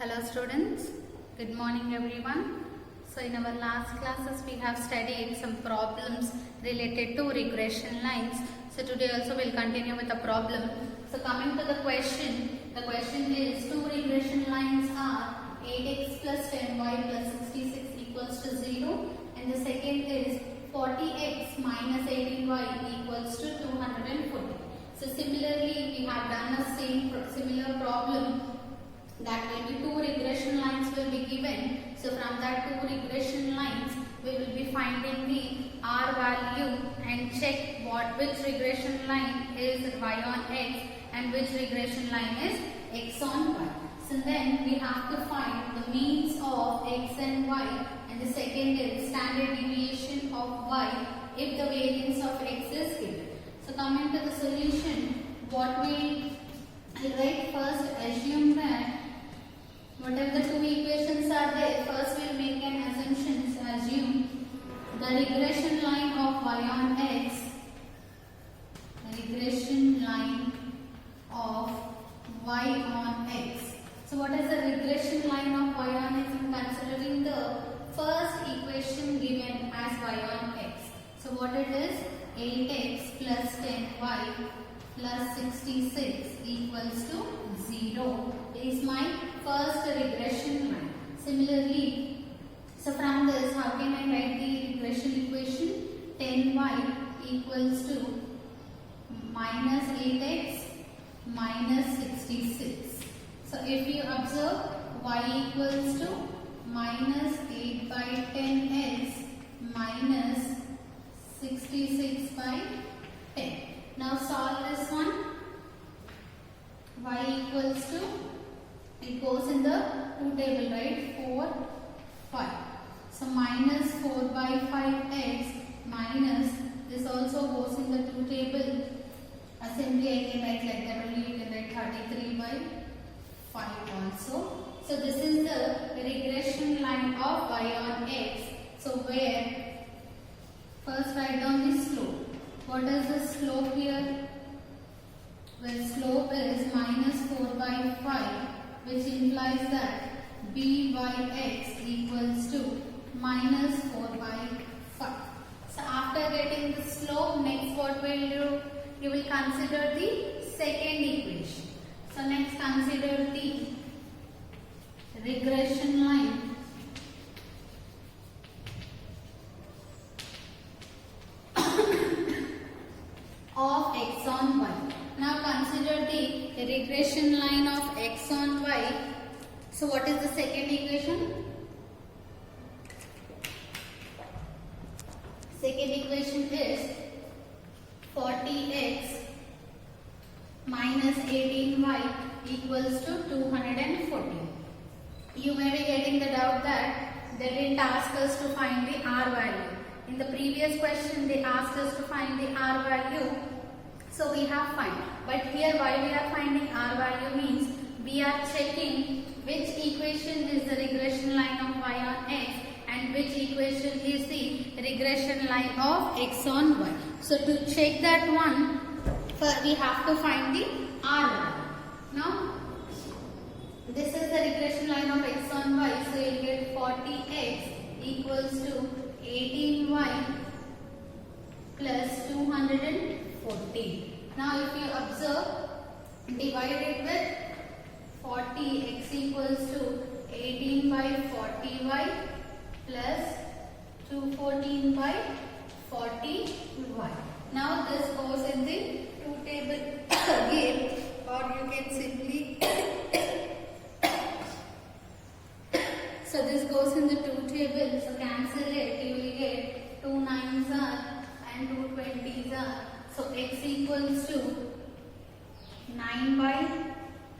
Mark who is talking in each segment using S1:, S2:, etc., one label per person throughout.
S1: Hello students, good morning everyone. So in our last classes we have studied some problems related to regression lines. So today also we'll continue with the problem. So coming to the question is two regression lines are 8x plus 10y plus 66 equals to 0 and the second is 40x minus 18y equals to 240. So similarly we have done a similar problem. That will be two regression lines will be given. So from that two regression lines, we will be finding the R value and check which regression line is y on x and which regression line is x on y. So then we have to find the means of x and y and the second is standard deviation of y if the variance of x is given. So coming to the solution, what we write first, assume that whatever the two equations are there, first we will make an assumption. Assume the regression line of y on x, regression line of y on x. So what is the regression line of y on x? I am considering the first equation given as y on x. So what it is? 8x plus 10y plus 66 equals to 0 is my first regression line. Similarly, so from this, how can I write the regression equation? 10y equals to minus 8x minus 66. So if you observe, y equals to minus 8 by 10x minus 66 by 10. Now solve this one. Y equals to, it goes in the two table, right? 4, 5. So minus 4 by 5x minus, this also goes in the two table. Simply I can write like that only, you can write 33 by 5 also. So this is the regression line of y on x. So where, first write down the slope. What is the slope here? Well, slope is minus 4 by 5, which implies that b by x equals to minus 4 by 5. So after getting the slope, next what will you do? You will consider the second equation. So next consider the regression line of x on y. Now consider the regression line of x on y. So what is the second equation? Second equation is 40x minus 18y equals to 240. You may be getting the doubt that they didn't ask us to find the R value. In the previous question they asked us to find the R value. So we have found. But here why we are finding R value means we are checking which equation is the regression line of y on x and which equation is the regression line of x on y. So to check that one, first we have to find the R value. Now this is the regression line of x on y. So you will get 40x equals to 18y plus 240. Now if you observe, divide it with 40x equals to 18 by 40y plus 214 by 40y. Now this goes in the two table again, or you can simply so this goes in the two table. So cancel it. You will get 2 9s are and 2 20s are. So x equals to 9 by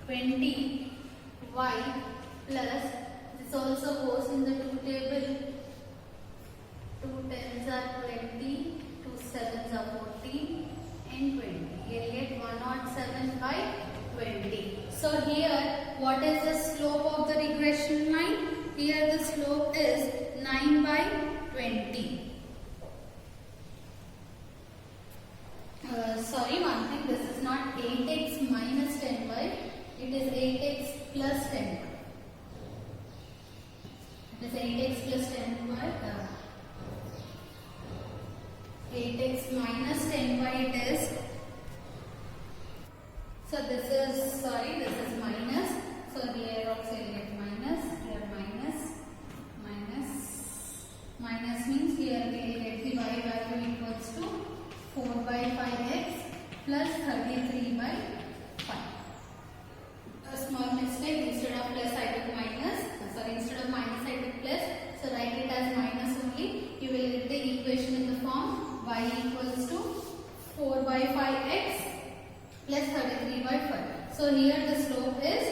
S1: 20 y plus, this also goes in the two table. 2 10s are 20, 2 7s are 40 and 20. You will get 107 by 20. So here what is the slope of the regression line? Here the slope is 9 by 20. Sorry, one thing, this is not 8x minus 10y, it is 8x plus 10y. is 8x plus 10y. 8x minus 10y it is. So this is minus. So here also you get minus. Here minus means here we will get the y value equals to 4 by 5x plus 33 by 5. A small mistake, instead of plus I took minus. Instead of minus I took plus. So write it as minus only. You will get the equation in the form y equals to 4 by 5x plus 33 by 5. So here the slope is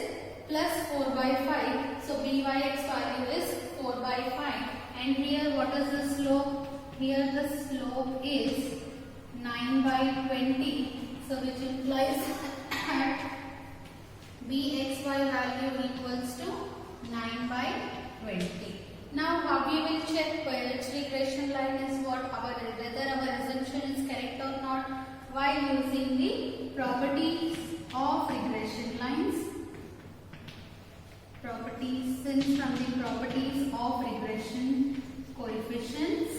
S1: plus 4 by 5. So byx value is 4 by 5. And here what is the slope? Here the slope is 9 by 20. So which implies that bxy value equals to 9 by 20. Now how we will check which regression line is whether our assumption is correct or not, while using the properties of regression lines. Since from the properties of regression coefficients.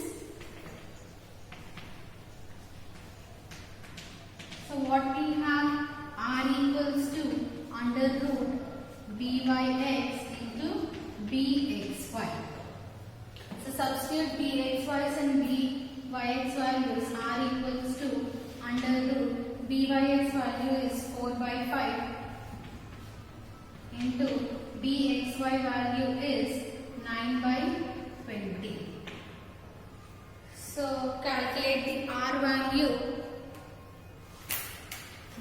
S1: So what we have, r equals to under root byx into bxy. So substitute bxy's and byx values. R equals to under root byx value is 4 by 5 into bxy value is 9 by 20. So calculate the r value,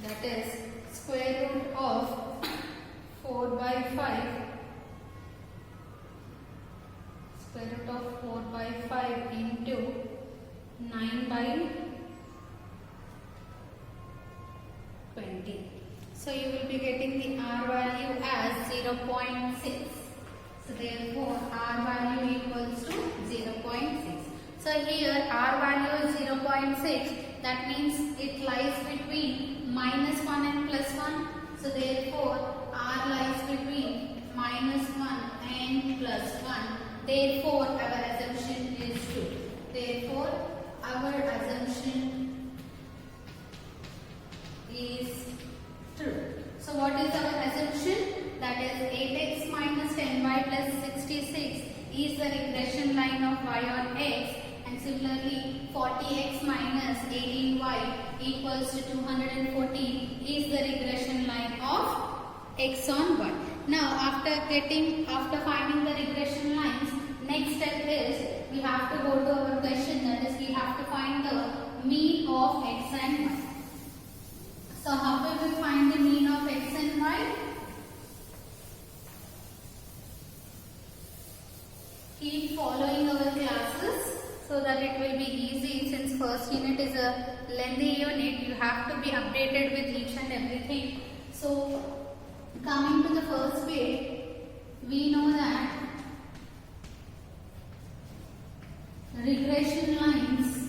S1: that is square root of 4 by 5, square root of 4 by 5 into 9 by 20. So you will be getting the r value as 0.6. So therefore r value equals to 0.6. So here r value is 0.6. That means it lies between minus 1 and plus 1. So therefore r lies between minus 1 and plus 1. Therefore our assumption is true. Therefore our assumption is true. So what is our assumption? That is 8x minus 10y plus 66 is the regression line of y on x, and similarly 40x minus 18y equals to 214 is the regression line of x on y. Now after finding the regression lines, next step is we have to go to our question, that is we have to find the mean of x and y. So how will we find the mean of x and y? Keep following our classes so that it will be easy. Since first unit is a lengthy unit, you have to be updated with each and everything. So coming to the first page, we know that regression lines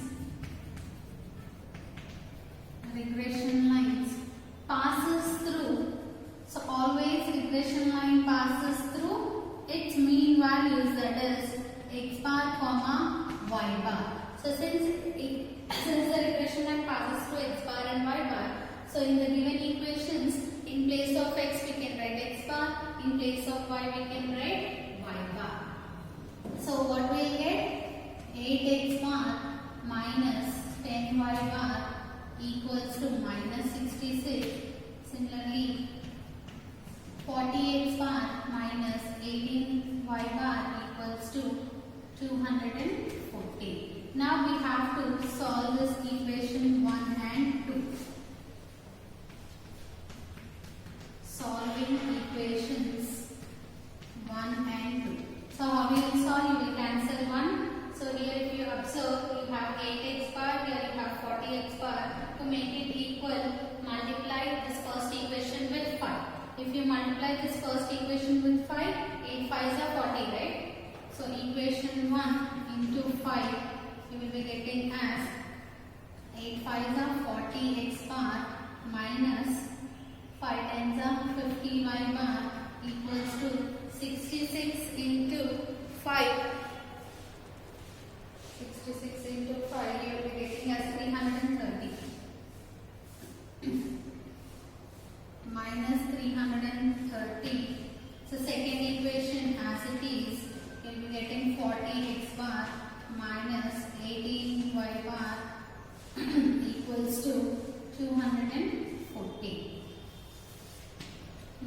S1: passes through, so always regression line passes through its mean values, that is x bar comma y bar. So since the regression line passes through x bar and y bar, so in the given equations, in place of x we can write x bar, in place of y we can write y bar. So what we will get? 8x bar minus 10y bar equals to minus 66. Similarly, 40x bar minus 18y bar equals to 240. Now we have to solve this equation 1 and 2. Solving equations 1 and 2. So how we will solve? You will cancel 1. So here if you observe, you have 8x bar, here you have 40x bar. To make it equal, multiply this first equation with 5. If you multiply this first equation with 5, 8 5s are 40, right? So equation 1 into 5, you will be getting as 8 5s are 40x bar minus 5 10s are 50y bar equals to 66 into 5, 66 into 5, you will be getting as 330 minus 330. So second equation as it is, you will be getting 40x bar minus 18y bar equals to 240.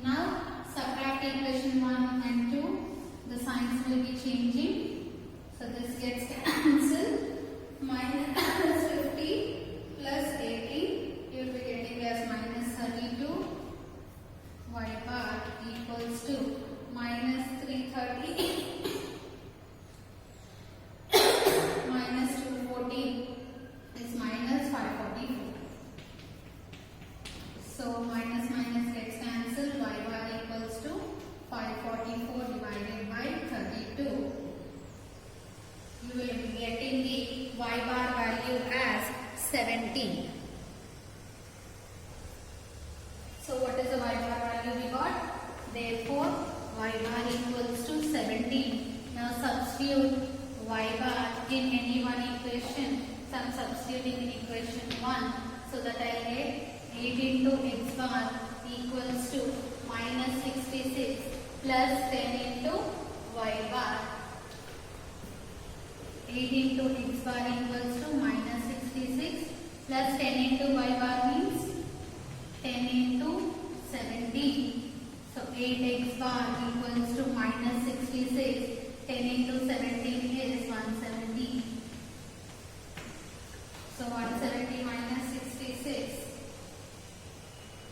S1: Now subtract equation 1 and 2. The signs will be changing. So this gets cancelled. Minus 50 plus 18. You will be getting as minus 32. Y bar equals to minus 330 minus 240 is minus 544. So minus minus gets cancelled. Y bar equals to 544 divided by 32. You will be getting the y bar value as 17. So what is the y bar value we got? Therefore, y bar equals to 17. Now substitute y bar in any one equation. So I am substituting in equation 1. So that I get 8 into x bar equals to minus 66 plus 10 into y bar. 8 into x bar equals to minus 66 plus 10 into y bar means 10 into 17. So 8x bar equals to minus 66. 10 into 17 is 170. So 170 minus 66.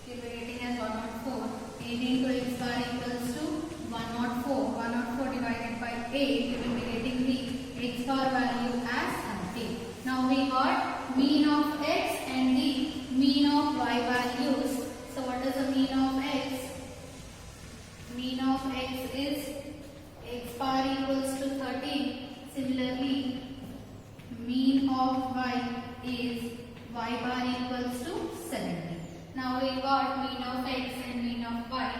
S1: You will be getting as 104. 8 into x bar equals to 104. 104 divided by 8. You will be getting the x bar value as 30. Now we got mean of x and the mean of y values. So what is the mean of x? Mean of x is x bar equals to 13. Similarly, mean of y is y bar equals to 70. Now we got mean of x and mean of y.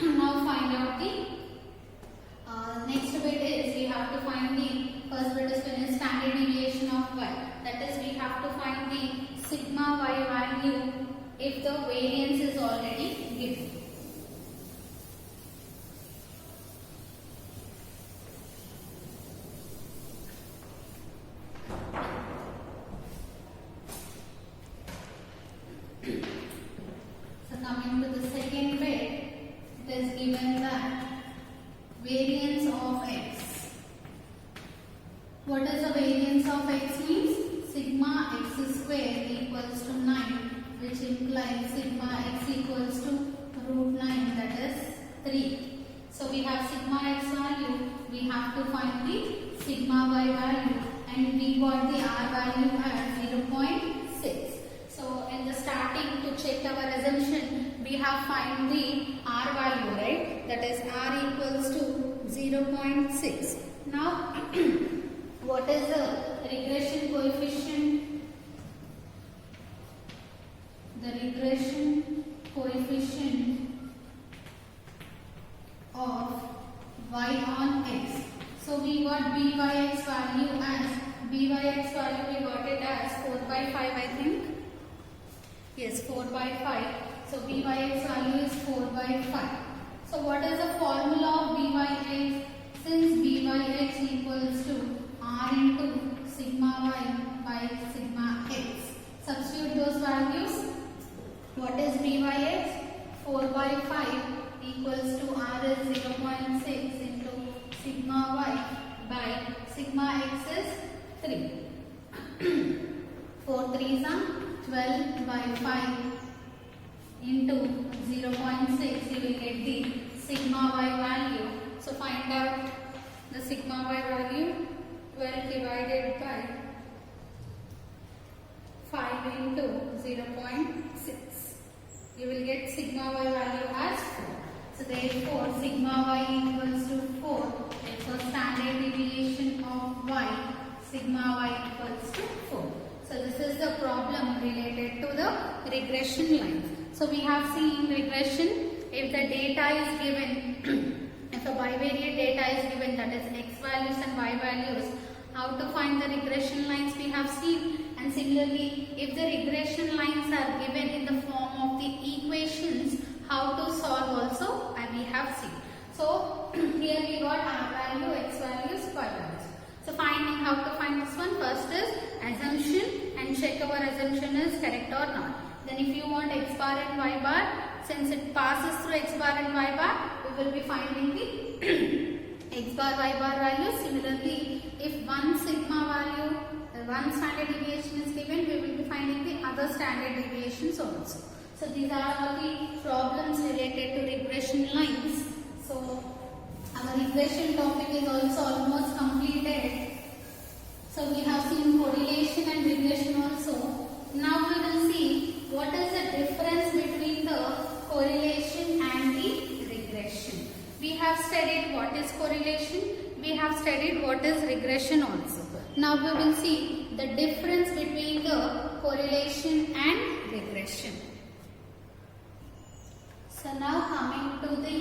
S1: Now find out the next bit is we have to find the first bit is finished standard deviation of y. That is we have to find the sigma y value if the variance is already given. So coming to the second bit, it is given that variance of x. What is the variance of x means? Sigma x square equals to 9, which implies sigma x equals to root 9, that is 3. So we have sigma x value, we have to find the sigma y value, and we got the r value at 0.6. So in the starting, to check our assumption, we have find the r value, right? That is r equals to 0.6. Now what is the regression coefficient? The regression coefficient of y on x. So we got byx value as we got it as 4 by 5, I think. Yes, 4 by 5. So byx value is 4 by 5. So what is the formula of byx? Since byx equals to r into sigma y by sigma x. Substitute those values. What is byx? 4 by 5 equals to r is 0.6 into sigma y by sigma x is 3. 4 3s are 12 by 5 into 0.6. You will get the sigma y value. So find out the sigma y value. 12 divided by 5 into 0.6. You will get sigma y value as 4. So therefore sigma y equals to 4. So standard deviation of y, sigma y equals to 4. So this is the problem related to the regression lines. So we have seen regression if the data is given, if a bivariate data is given, that is x values and y values. How to find the regression lines we have seen, and similarly if the regression lines are given in the form of the equations, how to solve also we have seen. So here we got r value, x values, y values. So how to find this one? First is assumption and check our assumption is correct or not. Then if you want x bar and y bar, since it passes through x bar and y bar, we will be finding the x bar, y bar values. Similarly, if one sigma value, one standard deviation is given, we will be finding the other standard deviations also. So these are all the problems related to regression lines. So our regression topic is also almost completed. So we have seen correlation and regression also. Now we will see what is the difference between the correlation and the regression. We have studied what is correlation, we have studied what is regression also. Now we will see the difference between the correlation and regression. So now coming to the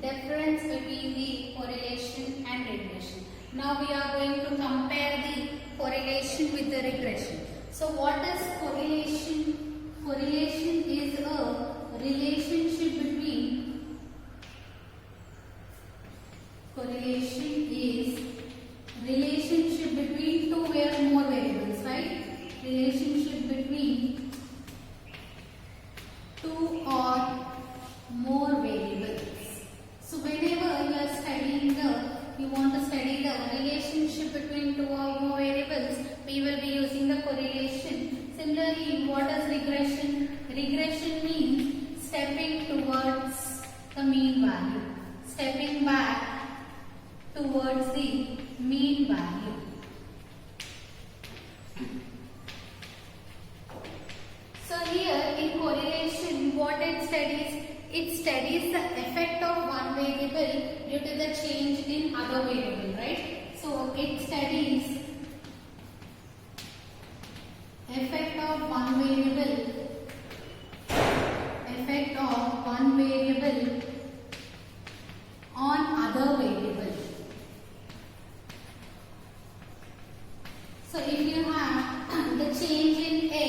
S1: difference between the correlation and regression. Now we are going to compare the correlation with the regression. So what is correlation? Correlation is a relationship between two or more variables, right? Relationship between two or more variables. So whenever you want to study the relationship between two or more variables, we will be using the correlation. Similarly, what is regression? Regression means stepping towards the mean value, stepping back towards the mean value. So here in correlation, what it studies? It studies the effect of one variable due to the change in other variable, right? So it studies effect of one variable on other variable. So if you have the change in x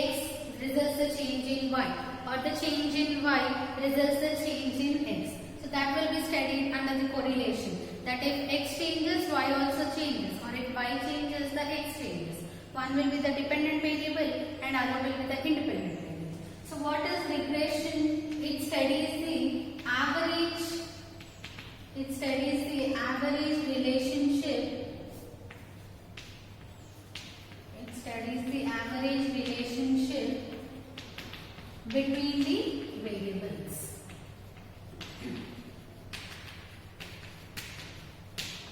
S1: results the change in y, or the change in y results the change in x. So that will be studied under the correlation. That if x changes, y also changes, or if y changes, the x changes. One will be the dependent variable and other will be the independent variable. So what is regression? It studies the average. It studies the average relationship. It studies the average relationship between the variables.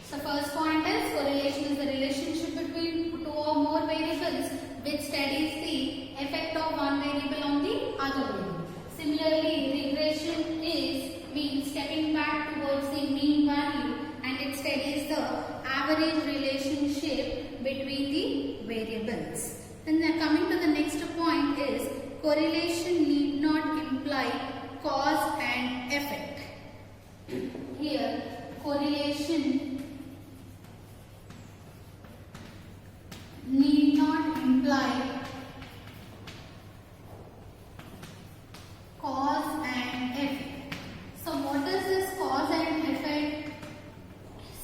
S1: So first point is correlation is the relationship between two or more variables which studies the effect of one variable on the other variable. Similarly, regression means stepping back towards the mean value, and it studies the average relationship between the variables. Then coming to the next point is correlation need not imply cause and effect. Here correlation need not imply cause and effect. So what is this cause and effect?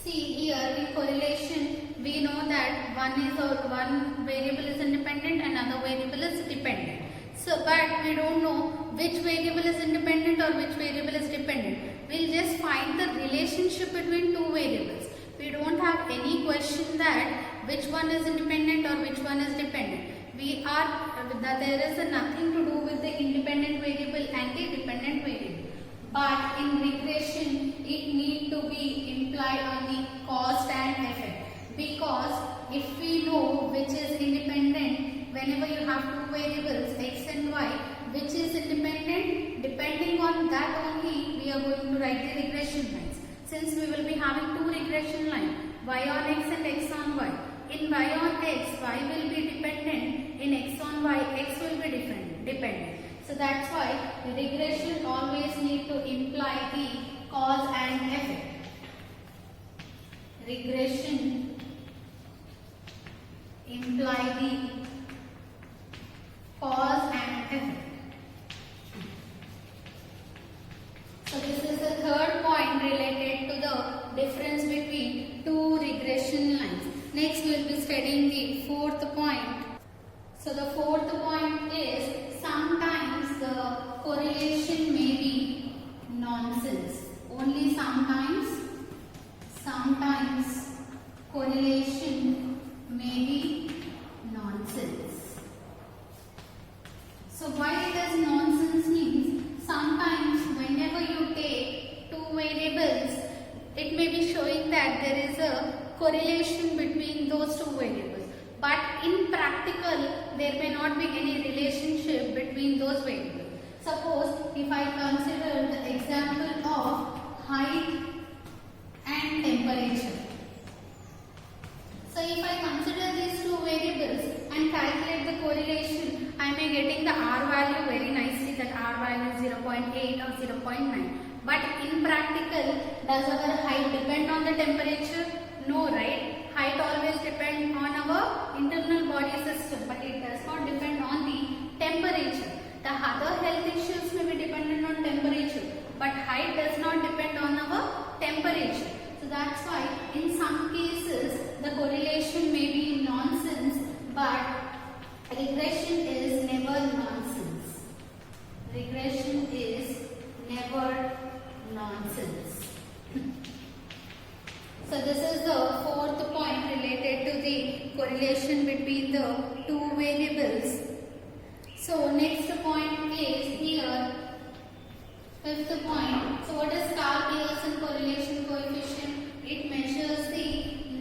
S1: See here in correlation we know that one variable is independent and another variable is dependent. So but we don't know which variable is independent or which variable is dependent. We'll just find the relationship between two variables. We don't have any question that which one is independent or which one is dependent. There is nothing to do with the independent variable and the dependent variable. But in regression, it need to be implied on the cause and effect. Because if we know which is independent, whenever you have two variables x and y, which is independent, depending on that only we are going to write the regression lines. Since we will be having two regression lines, y on x and x on y. In y on x, y will be dependent. In x on y, x will be dependent. So that's why the regression always need to imply the cause and effect. regression imply the cause and effect. So this is the third point related to the difference between two regression lines. Next we will be studying the fourth point. So the fourth point is sometimes the correlation may be nonsense. Only sometimes correlation may be nonsense. So why it is nonsense means sometimes whenever you take two variables, it may be showing that there is a correlation between those two variables. But in practical, there may not be any relationship between those variables. Suppose if I consider the example of height and temperature. So if I consider these two variables and calculate the correlation, I may getting the R value very nicely, that R value is 0.8 or 0.9. But in practical, does our height depend on the temperature? No, right? Height always depend on our internal body system, but it does not depend on the temperature. The other health issues may be dependent on temperature, but height does not depend on our temperature. So that's why in some cases the correlation may be nonsense, but regression is never nonsense. Regression is never nonsense. So this is the fourth point related to the correlation between the two variables. So next point is here, fifth point. So what is Karl-Pearson correlation coefficient? It measures the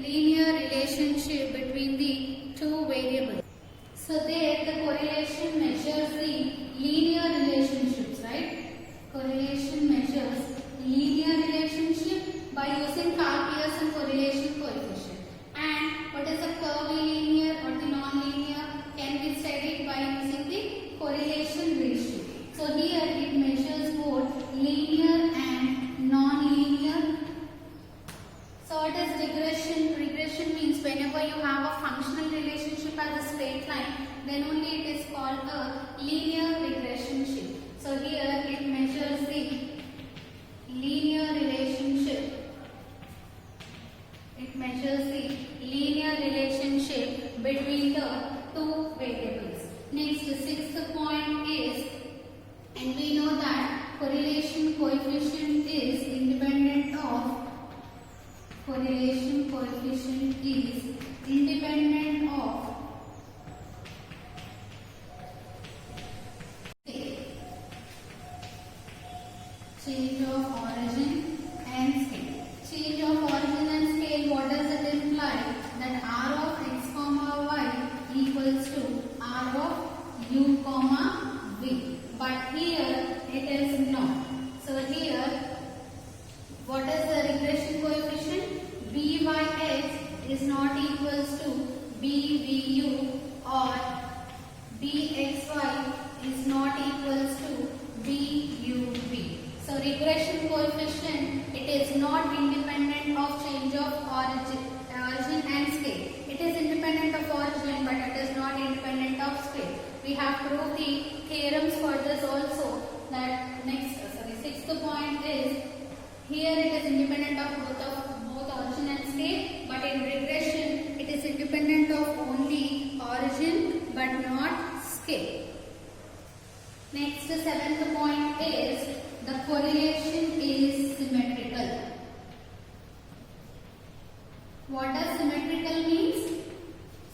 S1: linear relationship between the two variables. So there the correlation measures the linear relationships, right? Correlation measures linear relationship by using Karl-Pearson correlation coefficient. And what is the curvilinear or the non-linear can be studied by using the correlation ratio. So here it measures both linear and non-linear. So what is regression? Regression means whenever you have a functional relationship as a straight line, then only it is called a linear regression. So here it measures the linear relationship. It measures the linear relationship between the two variables. Next, the sixth point is, and we know that correlation coefficient is independent of change of origin and scale. Change of origin and scale, what does it imply? That R of x comma y equals to R of u comma v. But here it is not. So here, what is the regression coefficient? Byx is not equals to bvu, or bxy is not equals to buv. So regression coefficient, it is not independent of change of origin and scale. It is independent of origin, but it is not independent of scale. We have proved the theorems for this also. That sixth point is, here it is independent of both origin and scale, but in regression it is independent of only origin but not scale. Next, the seventh point is, the correlation is symmetrical. What does symmetrical means?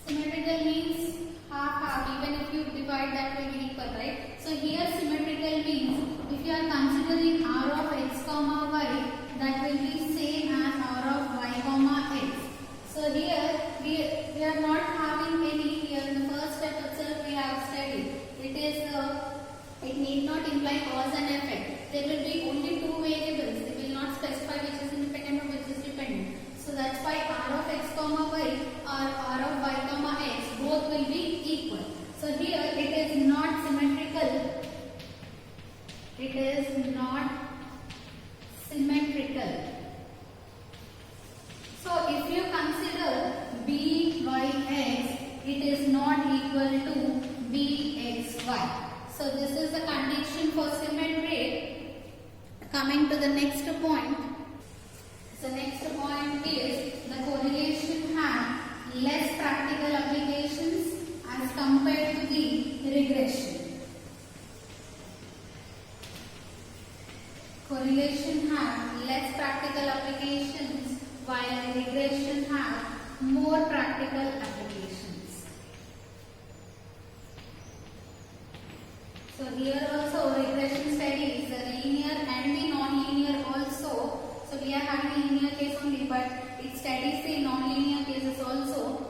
S1: Symmetrical means half-half, even if you divide that will be equal, right? So here symmetrical means, if you are considering R of x comma y, that will be same as R of y comma x. So here we are not having any, here in the first step itself we have studied. It need not imply cause and effect. There will be only two variables. They will not specify which is independent or which is dependent. So that's why R of x comma y or R of y comma x, both will be equal. So here it is not symmetrical. It is not it is not equal to Bxy. So this is the condition for symmetric. Coming to the next point. So next point is the correlation has less practical applications as compared to the regression. Correlation has less practical applications while regression has more practical applications. So here also regression studies the linear and the non-linear also. So we are having linear case only, but it studies the non-linear cases also.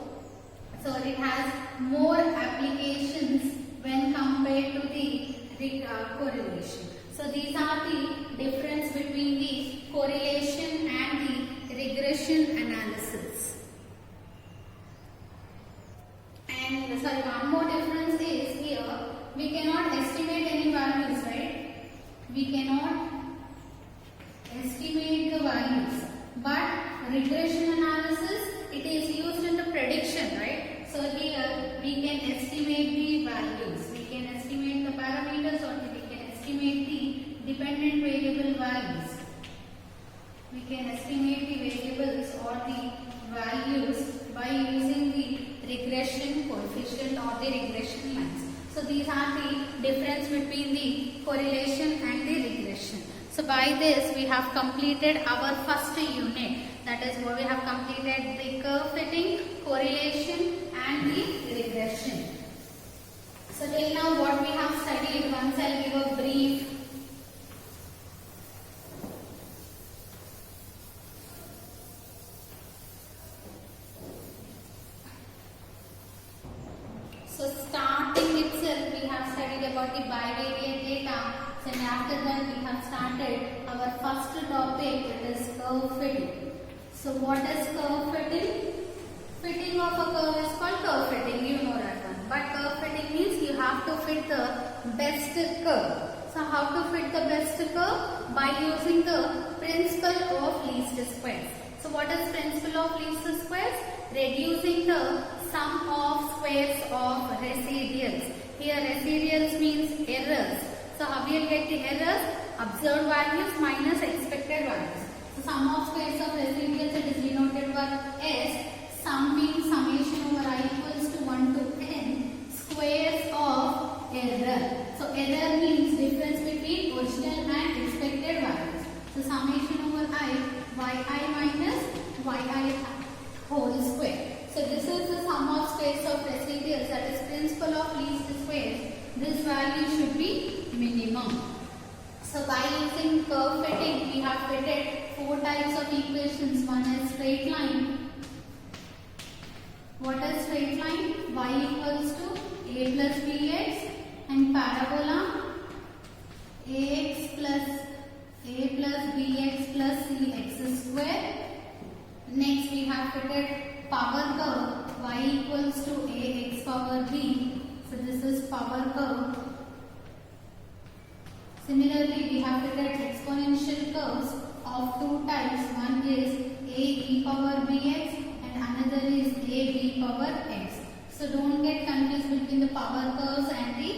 S1: So it has more applications when compared to the correlation. So these are the difference between the correlation and the regression analysis. And sorry, one more difference is here we cannot estimate any values, right? We cannot estimate the values, but regression analysis it is used in the prediction, right? So here we can estimate the values, we can estimate the parameters, or we can estimate the dependent variable values. We can estimate the variables or the values by using the regression coefficient or the regression lines. So these are the difference between the correlation and the regression. So by this we have completed our first unit, that is where we have completed the curve fitting, correlation and the regression. So till now what we have studied, once I will give a brief. So starting itself we have studied about the bivariate data. So after that we have started our first topic, that is curve fitting. So what is curve fitting? Fitting of a curve is called curve fitting, you know that one. But curve fitting means you have to fit the best curve. So how to fit the best curve? By using the principle of least squares. So what is principle of least squares? Reducing the sum of squares of residuals. Here residuals means errors. So how we will get the errors? Observed values minus expected values. So sum of squares of residuals it is denoted by S. Sum means summation over I equals to 1 to n squares of error. So error means difference between original and expected values. So summation over I, yi minus yi whole square. So this is the sum of squares of residuals, that is principle of least squares. This value should be minimum. So by using curve fitting we have fitted 4 types of equations. One is straight line. What is straight line? Y equals to a plus bx, and parabola ax plus a plus bx plus cx square. Next we have fitted power curve y equals to ax power b. So this is power curve. Similarly we have fitted exponential curves of 2 types. One is a e power bx and another is a b power x. So don't get confused between the power curves and the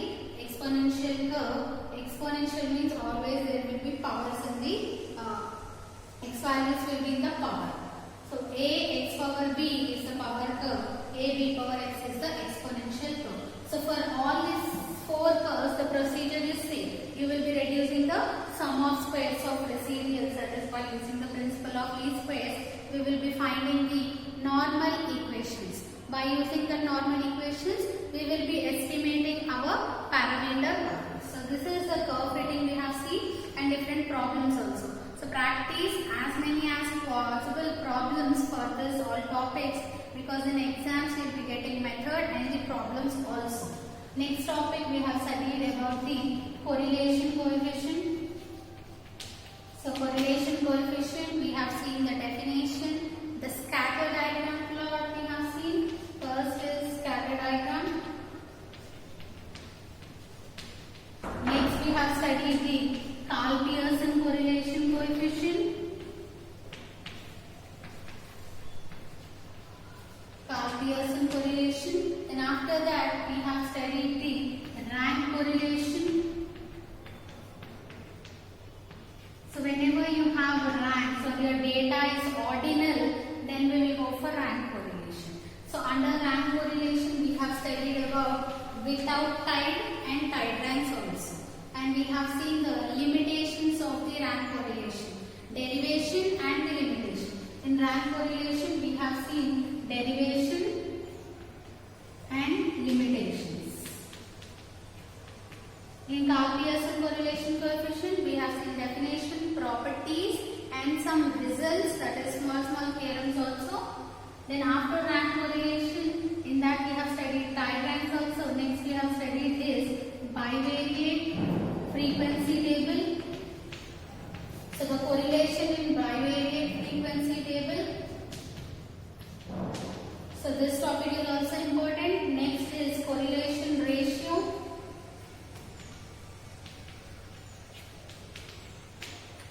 S1: exponential curve. Exponential means always there will be powers in the x values will be in the power. So a x power b is the power curve, a b power x is the exponential curve. So for all these 4 curves the procedure is same. You will be reducing the sum of squares of residuals, that is by using the principle of least squares. We will be finding the normal equations. By using the normal equations we will be estimating our parameter values. So this is the curve fitting we have seen, and different problems also. So practice as many as possible problems for this all topics, because in exams you will be getting method and the problems also. Next topic we have studied about the correlation coefficient. So correlation coefficient we have seen the definition, the scatter diagram plot we have seen. First is scatter diagram. Next we have studied the Karl-Pearson correlation coefficient. Karl-Pearson correlation. Then after that we have studied the rank correlation. So whenever you have a rank, so your data is ordinal, then we will go for rank correlation. So under rank correlation we have studied about without tide and tide ranks also. And we have seen the limitations of the rank correlation, derivation and the limitation. In rank correlation we have seen derivation and limitations. In Carl-Pearson correlation coefficient we have seen definition, properties and some results, that is small theorems also. Then after rank correlation, in that we have studied tide ranks also. Next we have studied this bivariate frequency table. So the correlation in bivariate frequency table. So this topic is also important. Next is correlation ratio.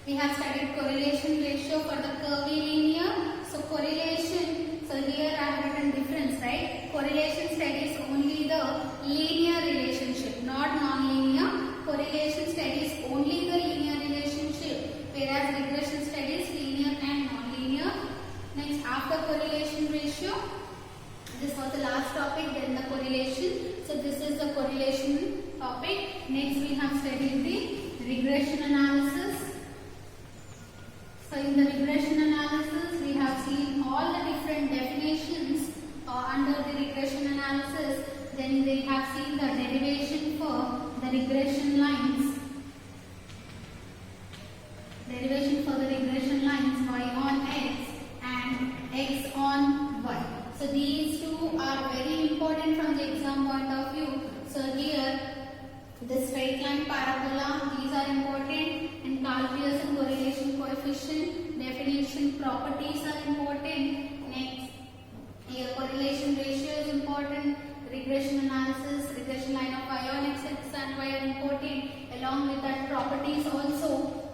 S1: We have studied correlation ratio for the curvy linear. So correlation, so here I have written difference, right? Correlation studies only the linear relationship, not non-linear. Correlation studies only the linear relationship, whereas regression studies linear and non-linear. Next, after correlation ratio, this was the last topic, then the correlation. So this is the correlation topic. Next we have studied the regression analysis. So in the regression analysis, we have seen all the different definitions under the regression analysis. Then we have seen the derivation for the regression lines. Derivation for the regression lines y on x and x on y. So these two are very important from the exam point of view. So here the straight line parabola, these are important, and Carl-Pearson correlation coefficient, definition, properties are important. Next, here correlation ratio is important, regression analysis, regression line of y on x and y are important. Along with that, properties also.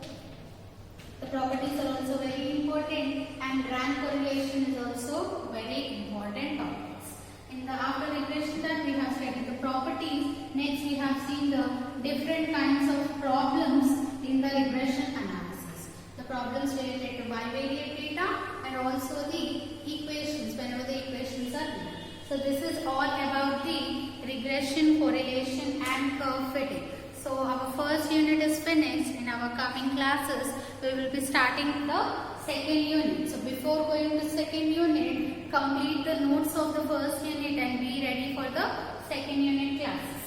S1: The properties are also very important, and rank correlation is also very important topics. In the after regression that we have studied the properties. Next we have seen the different kinds of problems in the regression analysis. The problems related to bivariate data and also the equations whenever the equations are given. So this is all about the regression, correlation and curve fitting. So our first unit is finished. In our coming classes we will be starting the second unit. So before going to second unit, complete the notes of the first unit and be ready for the second unit classes.